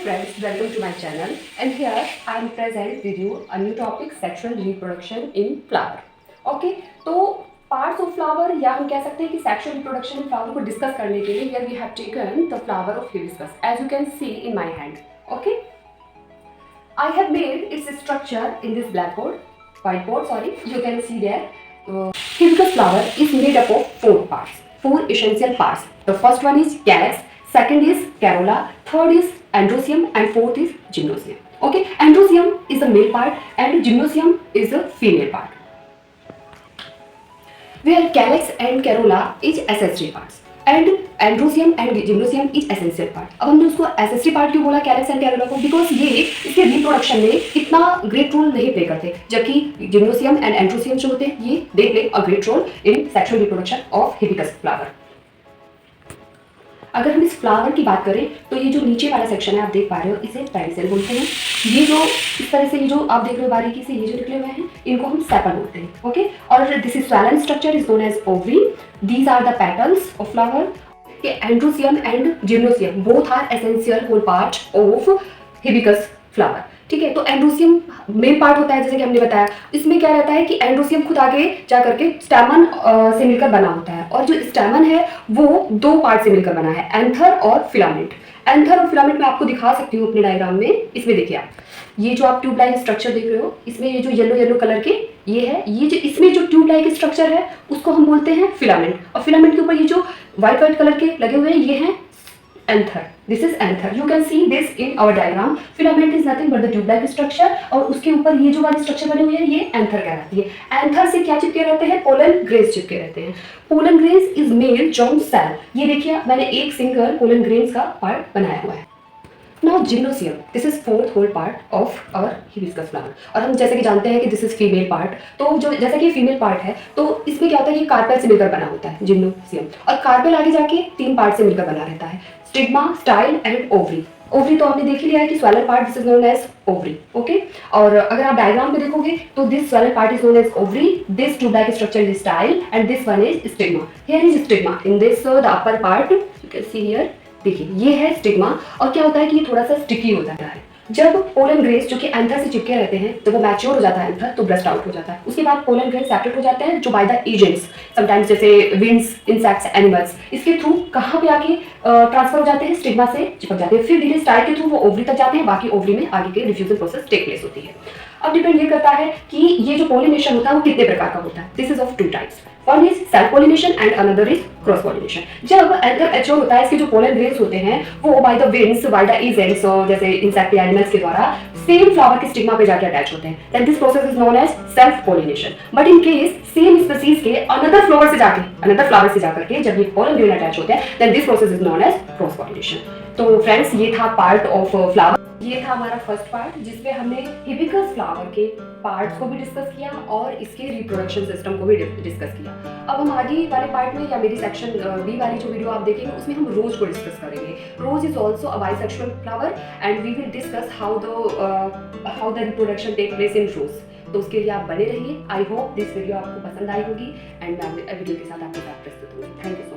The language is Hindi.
friends, welcome to my channel, and here I am present with you a new topic, sexual reproduction in flower. Okay, तो parts of flower या हम कह सकते हैं कि sexual reproduction in flower को discuss करने के लिए here we have taken the flower of hibiscus as you can see in my hand. Okay, I have made its structure in this whiteboard. Sorry, you can see there. Hibiscus flower is made up of four essential parts. The first one is calyx, second is corolla, third is androecium, and fourth is gymnosium. Okay, androecium is the male part and gymnosium is the female part. Where calyx and corolla is accessory parts and androecium and gymnosium is essential part. अब हमने उसको accessory part क्यों बोला calyx and corolla को? Because ये इसके reproduction में इतना great role नहीं play करते, जबकि gymnosium and androecium जो होते हैं ये they play a great role in sexual reproduction of hibiscus flower. अगर हम इस फ्लावर की बात करें तो ये जो नीचे वाला सेक्शन है आप देख पा रहे हो इसे पेरिसेल बोलते हैं. ये जो इस तरह से ये जो आप देख रहे हो बारीकी से ये जो निकले हुए हैं इनको हम सेपल बोलते हैं. ओके, और this is swollen structure is known as ovary. These are the petals of flower. Androecium and gynoecium both are essential whole part of hibiscus flower. ठीक है, तो एंड्रोसियम मेन पार्ट होता है जैसे कि हमने बताया. इसमें क्या रहता है कि एंड्रोसियम खुद आगे जा करके स्टैमन से मिलकर बना होता है और जो स्टैमन है वो दो पार्ट से मिलकर बना है, एंथर और फिलामेंट. एंथर और फिलामेंट मैं आपको दिखा सकती हूँ अपने डायग्राम में. इसमें देखिए आप ये जो आप ट्यूबलाइक स्ट्रक्चर देख रहे हो इसमें ये जो येलो कलर के ये है, ये जो इसमें जो ट्यूबलाइक स्ट्रक्चर है उसको हम बोलते हैं फिलामेंट. और फिलामेंट के ऊपर ये जो व्हाइट कलर के लगे हुए हैं ये हैं anther. This is anther. You can see this in our diagram. Filament is nothing but the tubelike structure और उसके ऊपर ये जो वाली स्ट्रक्चर बनी हुई है ये एंथर कहलाती है. एंथर से क्या चिपके रहते हैं? पोलन ग्रेन्स चिपके रहते हैं. Pollen grains is made from cell. ये देखिए मैंने एक सिंगल पोलन ग्रेन्स का पार्ट बनाया हुआ है. Now gymnosium, this is fourth whole part of our hibiscus flower. और हम जैसे कि जानते हैं कि this is female part. तो जो जैसा कि फीमेल पार्ट है तो इसमें क्या होता है कि कार्पेल से मिलकर बना होता है जिम्नोसियम, और कार्पेल आगे जाके तीन पार्ट से मिलकर बना रहता है, stigma, style and ovary. Ovary तो आपने देख ही लिया है कि swollen part this is known as ovary. Okay, और अगर आप डायग्राम पे देखोगे तो this swollen part is known as ovary, this tubelike structure is style and this one is stigma. Here is stigma in this the upper part. You can see here. देखिए ये है स्टिग्मा. और क्या होता है कि ये थोड़ा सा स्टिकी हो जाता है जब पोलन ग्रेन्स जो कि एंथर से चिपके रहते हैं जब वो मैच्योर हो जाता है एंथर तो ब्रस्ट आउट हो जाता है. उसके बाद पोलन ग्रेन्स सेपरेट हो जाते हैं जो बाय द एजेंट्स समटाइम्स जैसे विंड्स, इंसेक्ट्स, एनिमल्स इसके थ्रू कहाँ पे आके ट्रांसफर हो जाते हैं, स्टिग्मा से चिपक जाते हैं. फिर धीरे स्टाइल के थ्रू वो ओवरी तक जाते हैं. बाकी ओवरी में आगे के डिफ्यूजन प्रोसेस टेक प्लेस होती है. अब डिपेंड ये करता है कि ये जो पोलिनेशन होता है वो कितने प्रकार का होता है. This is of two types. One is self pollination and another is cross pollination. जब एंथर मैच्योर होता है इसके जो पोलन ग्रेन्स होते हैं वो by the winds, by the agents जैसे इंसेक्ट या एनिमल्स के द्वारा सेम फ्लावर के स्टिग्मा पे जाके अटैच होते हैं. Then this process is known as self pollination. But in case same species के अनदर फ्लावर से जाकर के जब ये पोलन ग्रेन अटैच होते हैं then this process is known as cross pollination. तो फ्रेंड्स ये था पार्ट ऑफ फ्लावर. ये था हमारा फर्स्ट पार्ट जिसमें हमने हिबिस्कस फ्लावर के पार्ट्स को भी डिस्कस किया और इसके रिप्रोडक्शन सिस्टम को भी डिस्कस किया. अब हम आगे वाले पार्ट में या मेरी सेक्शन बी वाली जो वीडियो आप देखेंगे उसमें हम रोज को डिस्कस करेंगे. Rose is also a bisexual flower and we will discuss how the reproduction take place in rose. तो उसके लिए आप बने रहिए. आई होप दिस वीडियो आपको पसंद आई होगी एंड मैं वीडियो के साथ आपके साथ प्रस्तुत होंगी. Thank you.